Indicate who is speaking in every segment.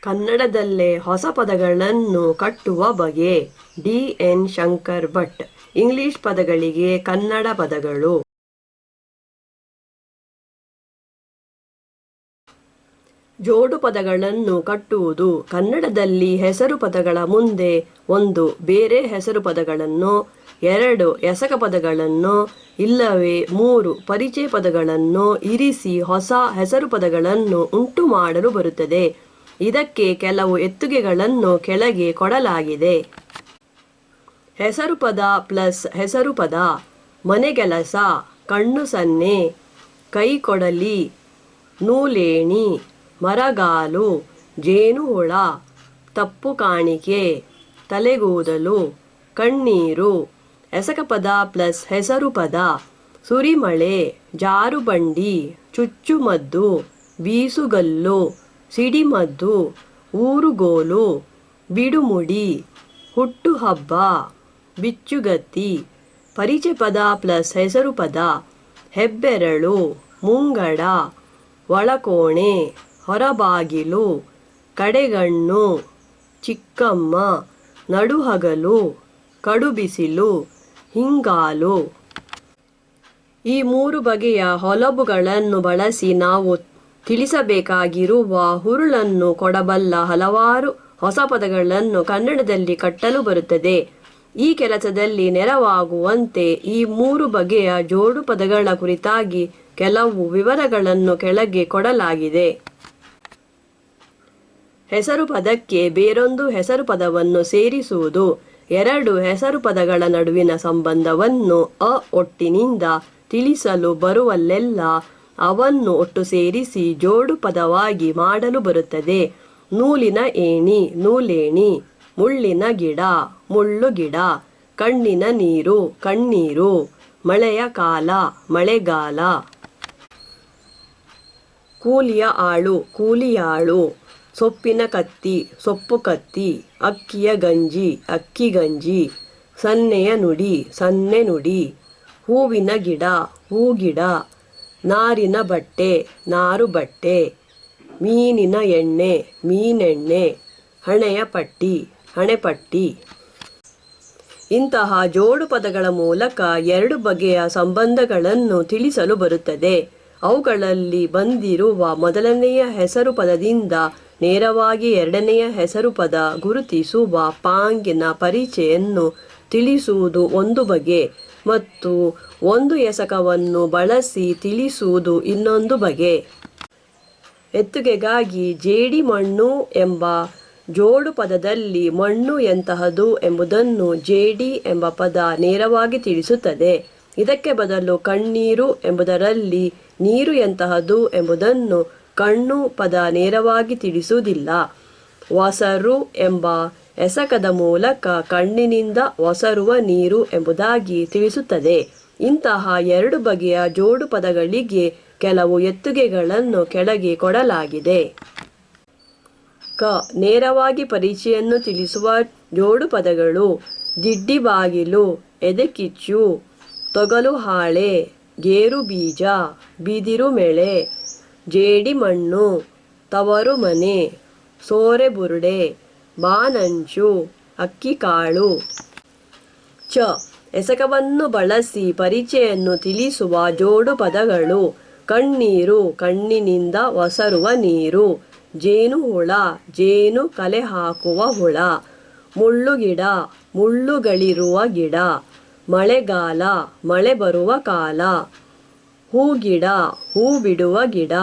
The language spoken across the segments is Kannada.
Speaker 1: ಕನ್ನಡದಲ್ಲೇ ಹೊಸ ಪದಗಳನ್ನು ಕಟ್ಟುವ ಬಗೆ. ಡಿ.ಎನ್. ಶಂಕರ್ ಭಟ್. ಇಂಗ್ಲಿಷ್ ಪದಗಳಿಗೆ ಕನ್ನಡ ಪದಗಳು. ಜೋಡು ಪದಗಳನ್ನು ಕಟ್ಟುವುದು. ಕನ್ನಡದಲ್ಲಿ ಹೆಸರು ಪದಗಳ ಮುಂದೆ 1 ಬೇರೆ ಹೆಸರು ಪದಗಳನ್ನು, 2 ಎಸಕ ಪದಗಳನ್ನು ಇಲ್ಲವೇ 3 ಪರಿಚಯ ಪದಗಳನ್ನು ಇರಿಸಿ ಹೊಸ ಹೆಸರು ಪದಗಳನ್ನು ಉಂಟು ಮಾಡಲು ಬರುತ್ತದೆ. ಇದಕ್ಕೆ ಕೆಲವು ಎತ್ತುಗೆಗಳನ್ನು ಕೆಳಗೆ ಕೊಡಲಾಗಿದೆ. ಹೆಸರು ಪದ ಪ್ಲಸ್ ಹೆಸರು ಪದ. ಮನೆಗೆಲಸ, ಕಣ್ಣು ಸನ್ನೆ, ಕೈಕೊಡಲಿ, ನೂಲೇಣಿ, ಮರಗಾಲು, ಜೇನುಹುಳ, ತಪ್ಪು ಕಾಣಿಕೆ, ತಲೆಗೂದಲು, ಕಣ್ಣೀರು. ಎಸಕ ಪದ ಪ್ಲಸ್ ಹೆಸರು ಪದ. ಸುರಿಮಳೆ, ಜಾರುಬಂಡಿ, ಚುಚ್ಚುಮದ್ದು, ಬೀಸುಗಲ್ಲು, ಸಿಡಿಮದ್ದು, ಊರುಗೋಲು, ಬಿಡುಮುಡಿ, ಹುಟ್ಟುಹಬ್ಬ, ಬಿಚ್ಚುಗತ್ತಿ. ಪರಿಚಯ ಪದ ಪ್ಲಸ್ ಹೆಸರು ಪದ. ಹೆಬ್ಬೆರಳು, ಮುಂಗಡ, ಒಳಕೋಣೆ, ಹೊರಬಾಗಿಲು, ಕಡೆಗಣ್ಣು, ಚಿಕ್ಕಮ್ಮ, ನಡುಹಗಲು, ಕಡುಬಿಸಿಲು, ಹಿಂಗಾಲು. ಈ 3 ಬಗೆಯ ಹೊಲಬುಗಳನ್ನು ಬಳಸಿ ನಾವು ತಿಳಿಸಬೇಕಾಗಿರುವ ಹುರುಳನ್ನು ಕೊಡಬಲ್ಲ ಹಲವಾರು ಹೊಸ ಪದಗಳನ್ನು ಕನ್ನಡದಲ್ಲಿ ಕಟ್ಟಲು ಬರುತ್ತದೆ. ಈ ಕೆಲಸದಲ್ಲಿ ನೆರವಾಗುವಂತೆ ಈ 3 ಬಗೆಯ ಜೋಡು ಪದಗಳ ಕುರಿತಾಗಿ ಕೆಲವು ವಿವರಗಳನ್ನು ಕೆಳಗೆ ಕೊಡಲಾಗಿದೆ. ಹೆಸರು ಪದಕ್ಕೆ ಬೇರೊಂದು ಹೆಸರು ಪದವನ್ನು ಸೇರಿಸುವುದು. 2 ಹೆಸರು ಪದಗಳ ನಡುವಿನ ಸಂಬಂಧವನ್ನು ಅ ಒಟ್ಟಿನಿಂದ ತಿಳಿಸಲು ಬರುವಲ್ಲೆಲ್ಲ ಅವನ್ನು ಒಟ್ಟು ಸೇರಿಸಿ ಜೋಡು ಪದವಾಗಿ ಮಾಡಲು ಬರುತ್ತದೆ. ನೂಲಿನ ಏಣಿ, ನೂಲೇಣಿ. ಮುಳ್ಳಿನ ಗಿಡ, ಮುಳ್ಳುಗಿಡ. ಕಣ್ಣಿನ ನೀರು, ಕಣ್ಣೀರು. ಮಳೆಯ ಕಾಲ, ಮಳೆಗಾಲ. ಕೂಲಿಯ ಆಳು, ಕೂಲಿಯಾಳು. ಸೊಪ್ಪಿನ ಕತ್ತಿ, ಸೊಪ್ಪು ಕತ್ತಿ. ಅಕ್ಕಿಯ ಗಂಜಿ, ಅಕ್ಕಿಗಂಜಿ. ಸನ್ನೆಯ ನುಡಿ, ಸನ್ನೆ ನುಡಿ. ಹೂವಿನ ಗಿಡ, ಹೂಗಿಡ. ನಾರಿನ ಬಟ್ಟೆ, ನಾರು ಬಟ್ಟೆ. ಮೀನಿನ ಎಣ್ಣೆ, ಮೀನೆಣ್ಣೆ. ಹಣೆಯ ಪಟ್ಟಿ, ಹಣೆಪಟ್ಟಿ. ಇಂತಹ ಜೋಡು ಪದಗಳ ಮೂಲಕ 2 ಬಗೆಯ ಸಂಬಂಧಗಳನ್ನು ತಿಳಿಸಲು ಬರುತ್ತದೆ. ಅವುಗಳಲ್ಲಿ ಬಂದಿರುವ ಮೊದಲನೆಯ ಹೆಸರು ಪದದಿಂದ ನೇರವಾಗಿ 2ನೆಯ ಹೆಸರು ಪದ ಗುರುತಿಸುವ ಪಾಂಗಿನ ಪರಿಚಯನ್ನು ತಿಳಿಸುವುದು ಒಂದು ಬಗೆ ಮತ್ತು ಒಂದು ಎಸಕವನ್ನು ಬಳಸಿ ತಿಳಿಸುವುದು ಇನ್ನೊಂದು ಬಗೆ. ಎತ್ತುಗೆಗಾಗಿ ಜೇಡಿ ಮಣ್ಣು ಎಂಬ ಜೋಡು ಪದದಲ್ಲಿ ಮಣ್ಣು ಎಂತಹದು ಎಂಬುದನ್ನು ಜೇಡಿ ಎಂಬ ಪದ ನೇರವಾಗಿ ತಿಳಿಸುತ್ತದೆ. ಇದಕ್ಕೆ ಬದಲು ಕಣ್ಣೀರು ಎಂಬುದರಲ್ಲಿ ನೀರು ಎಂತಹದು ಎಂಬುದನ್ನು ಕಣ್ಣು ಪದ ನೇರವಾಗಿ ತಿಳಿಸುವುದಿಲ್ಲ. ಒಸರು ಎಂಬ ಎಸಕದ ಮೂಲಕ ಕಣ್ಣಿನಿಂದ ಒಸರುವ ನೀರು ಎಂಬುದಾಗಿ ತಿಳಿಸುತ್ತದೆ. ಇಂತಹ 2 ಬಗೆಯ ಜೋಡು ಪದಗಳಿಗೆ ಕೆಲವು ಎತ್ತುಗೆಗಳನ್ನು ಕೆಳಗೆ ಕೊಡಲಾಗಿದೆ. ಕ. ನೇರವಾಗಿ ಪರಿಚಯನ್ನು ತಿಳಿಸುವ ಜೋಡು ಪದಗಳು. ದಿಡ್ಡಿ ಬಾಗಿಲು, ಎದೆಕಿಚ್ಚು, ತೊಗಲು ಹಾಳೆ, ಗೇರು ಬೀಜ, ಬಿದಿರು ಮೆಳೆ, ಜೇಡಿ ಮಣ್ಣು, ತವರು ಮನೆ, ಸೋರೆ ಬುರುಡೆ, ಬಾನಂಚು, ಅಕ್ಕಿಕಾಳು. ಚ. ಎಸಕವನ್ನು ಬಳಸಿ ಪರಿಚಯನ್ನು ತಿಳಿಸುವ ಜೋಡು ಪದಗಳು. ಕಣ್ಣೀರು, ಕಣ್ಣಿನಿಂದ ಒಸರುವ ನೀರು. ಜೇನುಹುಳ, ಜೇನು ಕಲೆ ಹಾಕುವ ಹುಳ. ಮುಳ್ಳುಗಿಡ, ಮುಳ್ಳುಗಳಿರುವ ಗಿಡ. ಮಳೆಗಾಲ, ಮಳೆ ಬರುವ ಕಾಲ. ಹೂಗಿಡ, ಹೂ ಬಿಡುವ ಗಿಡ.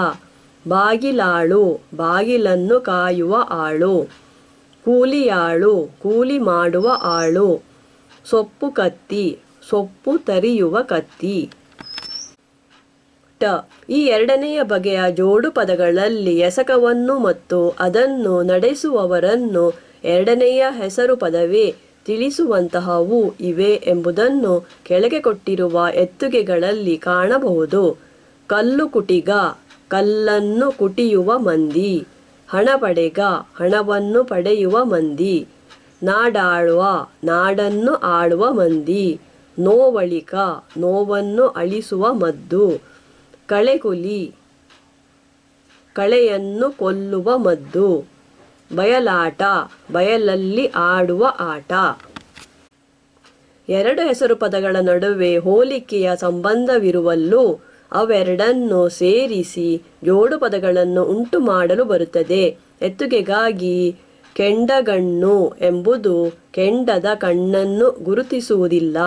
Speaker 1: ಬಾಗಿಲಾಳು, ಬಾಗಿಲನ್ನು ಕಾಯುವ ಆಳು. ಕೂಲಿಯಾಳು, ಕೂಲಿ ಮಾಡುವ ಆಳು. ಸೊಪ್ಪು ಕತ್ತಿ, ಸೊಪ್ಪು ತರಿಯುವ ಕತ್ತಿ. ಟ. ಈ 2ನೆಯ ಬಗೆಯ ಜೋಡು ಪದಗಳಲ್ಲಿ ಎಸಕವನ್ನು ಮತ್ತು ಅದನ್ನು ನಡೆಸುವವರನ್ನು 2ನೆಯ ಹೆಸರು ಪದವೇ ತಿಳಿಸುವಂತಹವು ಇವೆ ಎಂಬುದನ್ನು ಕೆಳಗೆ ಕೊಟ್ಟಿರುವ ಎತ್ತುಗೆಗಳಲ್ಲಿ ಕಾಣಬಹುದು. ಕಲ್ಲು ಕುಟಿಗ, ಕಲ್ಲನ್ನು ಕುಟಿಯುವ ಮಂದಿ. ಹಣಪಡೆಗ, ಹಣವನ್ನು ಪಡೆಯುವ ಮಂದಿ. ನಾಡಾಳುವ, ನಾಡನ್ನು ಆಳುವ ಮಂದಿ. ನೋವಳಿಕ, ನೋವನ್ನು ಅಳಿಸುವ ಮದ್ದು. ಕಳೆಕುಲಿ, ಕಳೆಯನ್ನು ಕೊಲ್ಲುವ ಮದ್ದು. ಬಯಲಾಟ, ಬಯಲಲ್ಲಿ ಆಡುವ ಆಟ. ಎರಡು ಹೆಸರು ಪದಗಳ ನಡುವೆ ಹೋಲಿಕೆಯ ಸಂಬಂಧವಿರುವಲ್ಲೂ ಅವೆರಡನ್ನು ಸೇರಿಸಿ ಜೋಡು ಪದಗಳನ್ನು ಉಂಟು ಮಾಡಲು ಬರುತ್ತದೆ. ಎತ್ತುಗೆಗಾಗಿ ಕೆಂಡಗಣ್ಣು ಎಂಬುದು ಕೆಂಡದ ಕಣ್ಣನ್ನು ಗುರುತಿಸುವುದಿಲ್ಲ.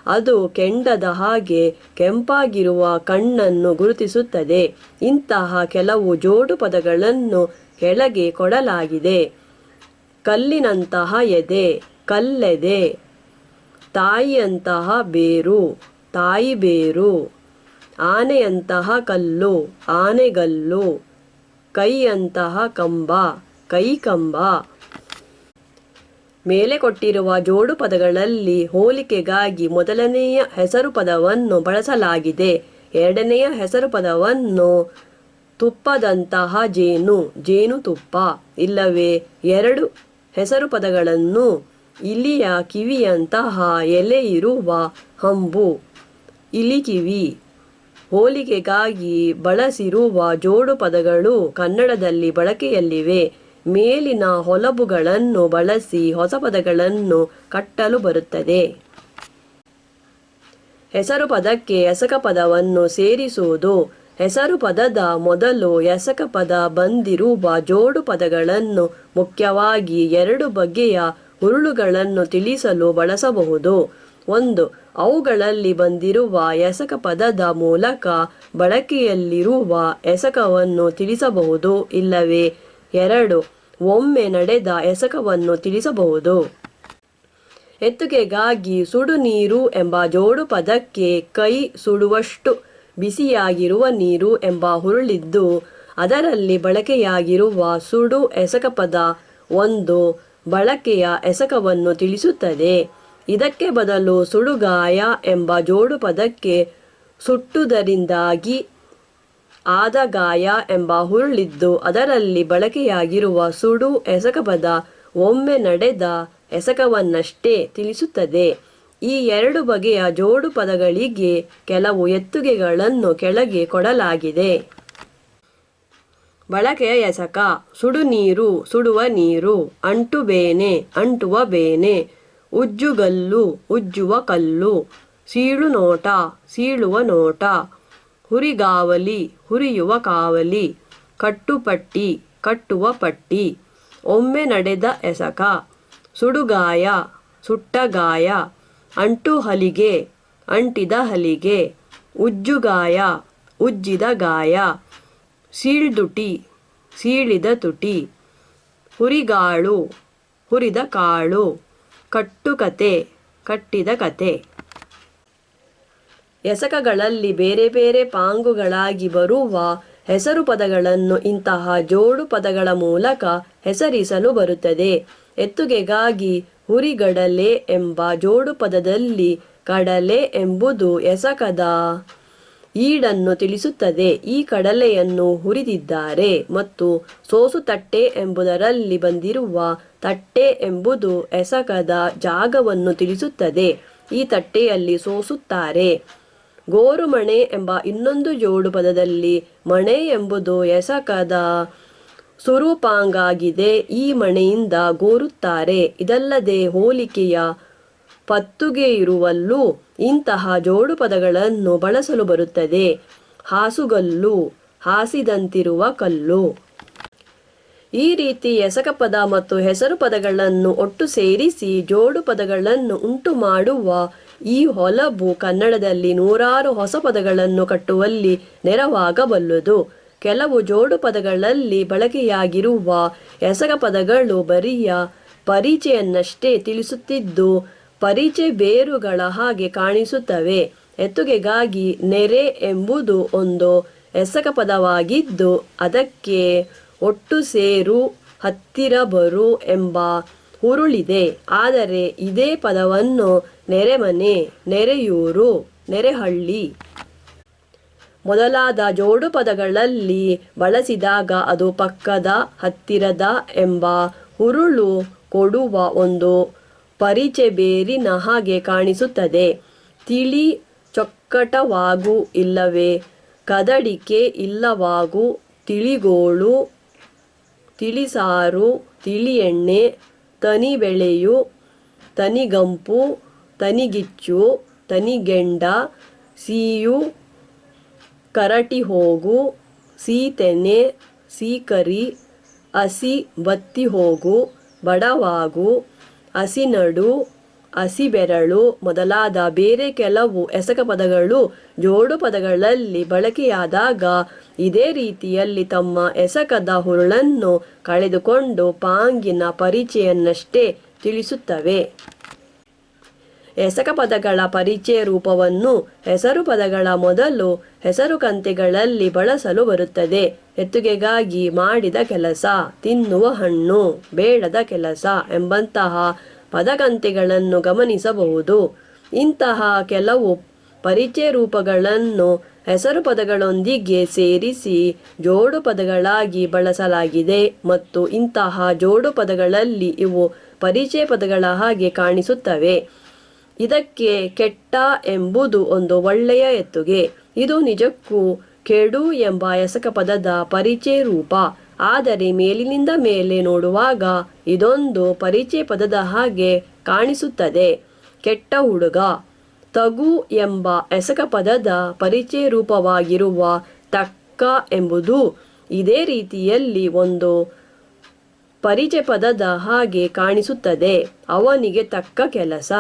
Speaker 1: ಅದು ಕೆಂಡದ ಹಾಗೆ ಕೆಂಪಾಗಿರುವ ಕಣ್ಣನ್ನು ಗುರುತಿಸುತ್ತದೆ. ಇಂತಹ ಕೆಲವು ಜೋಡು ಪದಗಳನ್ನು ಕೆಳಗೆ ಕೊಡಲಾಗಿದೆ. ಕಲ್ಲಿನಂತಹ ಎದೆ, ಕಲ್ಲೆದೆ. ತಾಯಿಯಂತಹ ಬೇರು, ತಾಯಿ ಬೇರು. ಆನೆಯಂತಹ ಕಲ್ಲು, ಆನೆಗಲ್ಲು. ಕೈಯಂತಹ ಕಂಬ, ಕೈಕಂಬ. ಮೇಲೆ ಕೊಟ್ಟಿರುವ ಜೋಡು ಪದಗಳಲ್ಲಿ ಹೋಲಿಕೆಗಾಗಿ ಮೊದಲನೆಯ ಹೆಸರು ಪದವನ್ನು ಬಳಸಲಾಗಿದೆ. ಎರಡನೆಯ ಹೆಸರು ಪದವನ್ನು ತುಪ್ಪದಂತಹ ಜೇನು, ಜೇನುತುಪ್ಪ. ಇಲ್ಲವೇ ಎರಡು ಹೆಸರು ಪದಗಳನ್ನು ಇಲಿಯ ಕಿವಿಯಂತಹ ಎಲೆ ಇರುವ ಹಂಬು, ಇಲಿಕಿವಿ. ಹೋಲಿಕೆಗಾಗಿ ಬಳಸಿರುವ ಜೋಡು ಪದಗಳು ಕನ್ನಡದಲ್ಲಿ ಬಳಕೆಯಲ್ಲಿವೆ. ಮೇಲಿನ ಹೊಲಬುಗಳನ್ನು ಬಳಸಿ ಹೊಸ ಪದಗಳನ್ನು ಕಟ್ಟಲು ಬರುತ್ತದೆ. ಹೆಸರು ಪದಕ್ಕೆ ಎಸಕ ಪದವನ್ನು ಸೇರಿಸುವುದು. ಹೆಸರು ಪದದ ಮೊದಲು ಎಸಕ ಪದ ಬಂದಿರುವ ಜೋಡು ಪದಗಳನ್ನು ಮುಖ್ಯವಾಗಿ ಎರಡು ಬಗೆಯ ಹುರುಳುಗಳನ್ನು ತಿಳಿಸಲು ಬಳಸಬಹುದು. ಒಂದು, ಅವುಗಳಲ್ಲಿ ಬಂದಿರುವ ಎಸಕ ಪದದ ಮೂಲಕ ಬಳಕೆಯಲ್ಲಿರುವ ಎಸಕವನ್ನು ತಿಳಿಸಬಹುದು. ಇಲ್ಲವೇ ಎರಡು, ಒಮ್ಮೆ ನಡೆದ ಎಸಕವನ್ನು ತಿಳಿಸಬಹುದು. ಎತ್ತುಗೆಗಾಗಿ ಸುಡು ನೀರು ಎಂಬ ಜೋಡು ಪದಕ್ಕೆ ಕೈ ಸುಡುವಷ್ಟು ಬಿಸಿಯಾಗಿರುವ ನೀರು ಎಂಬ ಹುರುಳಿದ್ದು ಅದರಲ್ಲಿ ಬಳಕೆಯಾಗಿರುವ ಸುಡು ಎಸಕ ಪದ ಒಂದು ಬಳಕೆಯ ಎಸಕವನ್ನು ತಿಳಿಸುತ್ತದೆ. ಇದಕ್ಕೆ ಬದಲು ಸುಡುಗಾಯ ಎಂಬ ಜೋಡು ಪದಕ್ಕೆ ಸುಟ್ಟುದರಿಂದಾಗಿ ಆದ ಗಾಯ ಎಂಬ ಹುರುಳಿದ್ದು ಅದರಲ್ಲಿ ಬಳಕೆಯಾಗಿರುವ ಸುಡು ಎಸಕ ಪದ ಒಮ್ಮೆ ನಡೆದ ಎಸಕವನ್ನಷ್ಟೇ ತಿಳಿಸುತ್ತದೆ. ಈ ಎರಡು ಬಗೆಯ ಜೋಡು ಪದಗಳಿಗೆ ಕೆಲವು ಎತ್ತುಗೆಗಳನ್ನು ಕೆಳಗೆ ಕೊಡಲಾಗಿದೆ. ಬಳಕೆಯ ಎಸಕ: ಸುಡು ನೀರು, ಸುಡುವ ನೀರು. ಅಂಟು ಬೇನೆ, ಅಂಟುವ ಬೇನೆ. ಉಜ್ಜುಗಲ್ಲು, ಉಜ್ಜುವ ಕಲ್ಲು. ಸೀಳು ನೋಟ, ಸೀಳುವ ನೋಟ. ಹುರಿಗಾವಲಿ, ಹುರಿಯುವ ಕಾವಲಿ. ಕಟ್ಟುಪಟ್ಟಿ, ಕಟ್ಟುವ ಪಟ್ಟಿ. ಒಮ್ಮೆ ನಡೆದ ಎಸಕ: ಸುಡುಗಾಯ, ಸುಟ್ಟ ಗಾಯ. ಅಂಟು ಹಲಿಗೆ, ಅಂಟಿದ ಹಲಿಗೆ. ಉಜ್ಜುಗಾಯ, ಉಜ್ಜಿದ ಗಾಯ. ಸೀಳ್ದುಟಿ, ಸೀಳಿದ ತುಟಿ. ಹುರಿಗಾಳು, ಹುರಿದ ಕಾಳು. ಕಟ್ಟುಕತೆ, ಕಟ್ಟಿದ ಕತೆ. ಎಸಕಗಳಲ್ಲಿ ಬೇರೆ ಬೇರೆ ಪಾಂಗುಗಳಾಗಿ ಬರುವ ಹೆಸರು ಪದಗಳನ್ನು ಇಂತಹ ಜೋಡು ಪದಗಳ ಮೂಲಕ ಹೆಸರಿಸಲು ಬರುತ್ತದೆ. ಎತ್ತುಗೆಗಾಗಿ ಹುರಿಗಡಲೆ ಎಂಬ ಜೋಡು ಪದದಲ್ಲಿ ಕಡಲೆ ಎಂಬುದು ಎಸಕದ ಈಡನ್ನು ತಿಳಿಸುತ್ತದೆ. ಈ ಕಡಲೆಯನ್ನು ಹುರಿದಿದ್ದಾರೆ. ಮತ್ತು ಸೋಸುತಟ್ಟೆ ಎಂಬುದರಲ್ಲಿ ಬಂದಿರುವ ತಟ್ಟೆ ಎಂಬುದು ಎಸಕದ ಜಾಗವನ್ನು ತಿಳಿಸುತ್ತದೆ. ಈ ತಟ್ಟೆಯಲ್ಲಿ ಸೋಸುತ್ತಾರೆ. ಗೋರುಮಣೆ ಎಂಬ ಇನ್ನೊಂದು ಜೋಡು ಪದದಲ್ಲಿ ಮಣೆ ಎಂಬುದು ಎಸಕದ ಸ್ವರೂಪಾಂಗಾಗಿದೆ. ಈ ಮಣೆಯಿಂದ ಗೋರುತ್ತಾರೆ. ಇದಲ್ಲದೆ ಹೋಲಿಕೆಯ ಪತ್ತುಗೆಯಿರುವಲ್ಲೂ ಇಂತಹ ಜೋಡು ಪದಗಳನ್ನು ಬಳಸಲು ಬರುತ್ತದೆ. ಹಾಸುಗಲ್ಲು, ಹಾಸಿದಂತಿರುವ ಕಲ್ಲು. ಈ ರೀತಿ ಎಸಕ ಪದ ಮತ್ತು ಹೆಸರು ಪದಗಳನ್ನು ಒಟ್ಟು ಸೇರಿಸಿ ಜೋಡು ಪದಗಳನ್ನು ಉಂಟು ಮಾಡುವ ಈ ಹೊಲಬು ಕನ್ನಡದಲ್ಲಿ ನೂರಾರು ಹೊಸ ಪದಗಳನ್ನು ಕಟ್ಟುವಲ್ಲಿ ನೆರವಾಗಬಲ್ಲುದು. ಕೆಲವು ಜೋಡು ಪದಗಳಲ್ಲಿ ಬಳಕೆಯಾಗಿರುವ ಎಸಕ ಪದಗಳು ಬರಿಯ ಪರಿಚೆಯನ್ನಷ್ಟೇ ತಿಳಿಸುತ್ತಿದ್ದು ಪರಿಚೆ ಬೇರುಗಳ ಹಾಗೆ ಕಾಣಿಸುತ್ತವೆ. ಎತ್ತುಗೆಗಾಗಿ ನೆರೆ ಎಂಬುದು ಒಂದು ಎಸಕ ಪದವಾಗಿದ್ದು ಅದಕ್ಕೆ ಒಟ್ಟು ಸೇರು, ಹತ್ತಿರ ಬರು ಎಂಬ ಹುರುಳಿದೆ. ಆದರೆ ಇದೇ ಪದವನ್ನು ನೆರೆಮನೆ, ನೆರೆಯೂರು, ನೆರೆಹಳ್ಳಿ ಮೊದಲಾದ ಜೋಡು ಪದಗಳಲ್ಲಿ ಬಳಸಿದಾಗ ಅದು ಪಕ್ಕದ, ಹತ್ತಿರದ ಎಂಬ ಹುರುಳು ಕೊಡುವ ಒಂದು ಪರಿಚೆ ಬೇರಿನ ಹಾಗೆ ಕಾಣಿಸುತ್ತದೆ. ತಿಳಿ ಚೊಕ್ಕಟವಾಗು ಇಲ್ಲವೇ ಕದಡಿಕೆ ಇಲ್ಲವಾಗು, ತಿಳಿಗೋಳು, ತಿಳಿಸಾರು, ತಿಳಿ ಎಣ್ಣೆ, ತನಿ ಬೆಳೆಯು, ತನಿಗಂಪು, ತನಿಗಿಚ್ಚು, ತನಿಗೆಂಡ, ಸೀಯು, ಕರಟಿ ಹೋಗು, ಸೀತೆನೆ, ಸೀಕರಿ, ಹಸಿ ಬತ್ತಿ ಹೋಗು, ಬಡವಾಗು, ಹಸಿನಡು, ಹಸಿಬೆರಳು ಮೊದಲಾದ ಬೇರೆ ಕೆಲವು ಎಸಕ ಪದಗಳು ಜೋಡು ಪದಗಳಲ್ಲಿ ಬಳಕೆಯಾದಾಗ ಇದೇ ರೀತಿಯಲ್ಲಿ ತಮ್ಮ ಎಸಕದ ಹುರುಳನ್ನು ಕಳೆದುಕೊಂಡು ಪಾಂಗಿನ ಪರಿಚಯವನ್ನಷ್ಟೇ ತಿಳಿಸುತ್ತವೆ. ಎಸಕ ಪದಗಳ ಪರಿಚಯ ರೂಪವನ್ನು ಹೆಸರು ಪದಗಳ ಮೊದಲು ಹೆಸರು ಕಂತೆಗಳಲ್ಲಿ ಬಳಸಲು ಬರುತ್ತದೆ. ಎತ್ತುಗೆಗಾಗಿ ಮಾಡಿದ ಕೆಲಸ, ತಿನ್ನುವ ಹಣ್ಣು, ಬೇಡದ ಕೆಲಸ ಎಂಬಂತಹ ಪದಕಂತೆಗಳನ್ನು ಗಮನಿಸಬಹುದು. ಇಂತಹ ಕೆಲವು ಪರಿಚಯ ರೂಪಗಳನ್ನು ಹೆಸರು ಪದಗಳೊಂದಿಗೆ ಸೇರಿಸಿ ಜೋಡು ಪದಗಳಾಗಿ ಬಳಸಲಾಗಿದೆ ಮತ್ತು ಇಂತಹ ಜೋಡು ಪದಗಳಲ್ಲಿ ಇವು ಪರಿಚಯ ಪದಗಳ ಹಾಗೆ ಕಾಣಿಸುತ್ತವೆ. ಇದಕ್ಕೆ ಕೆಟ್ಟ ಎಂಬುದು ಒಂದು ಒಳ್ಳೆಯ ಎತ್ತುಗೆ. ಇದು ನಿಜಕ್ಕೂ ಕೆಡು ಎಂಬ ಎಸಕ ಪದದ ಪರಿಚಯ ರೂಪ. ಆದರೆ ಮೇಲಿನಿಂದ ಮೇಲೆ ನೋಡುವಾಗ ಇದೊಂದು ಪರಿಚಯ ಪದದ ಹಾಗೆ ಕಾಣಿಸುತ್ತದೆ. ಕೆಟ್ಟ ಹುಡುಗ. ತಗು ಎಂಬ ಎಸಕ ಪದದ ಪರಿಚಯ ರೂಪವಾಗಿರುವ ತಕ್ಕ ಎಂಬುದು ಇದೇ ರೀತಿಯಲ್ಲಿ ಒಂದು ಪರಿಚಯ ಪದದ ಹಾಗೆ ಕಾಣಿಸುತ್ತದೆ. ಅವನಿಗೆ ತಕ್ಕ ಕೆಲಸ.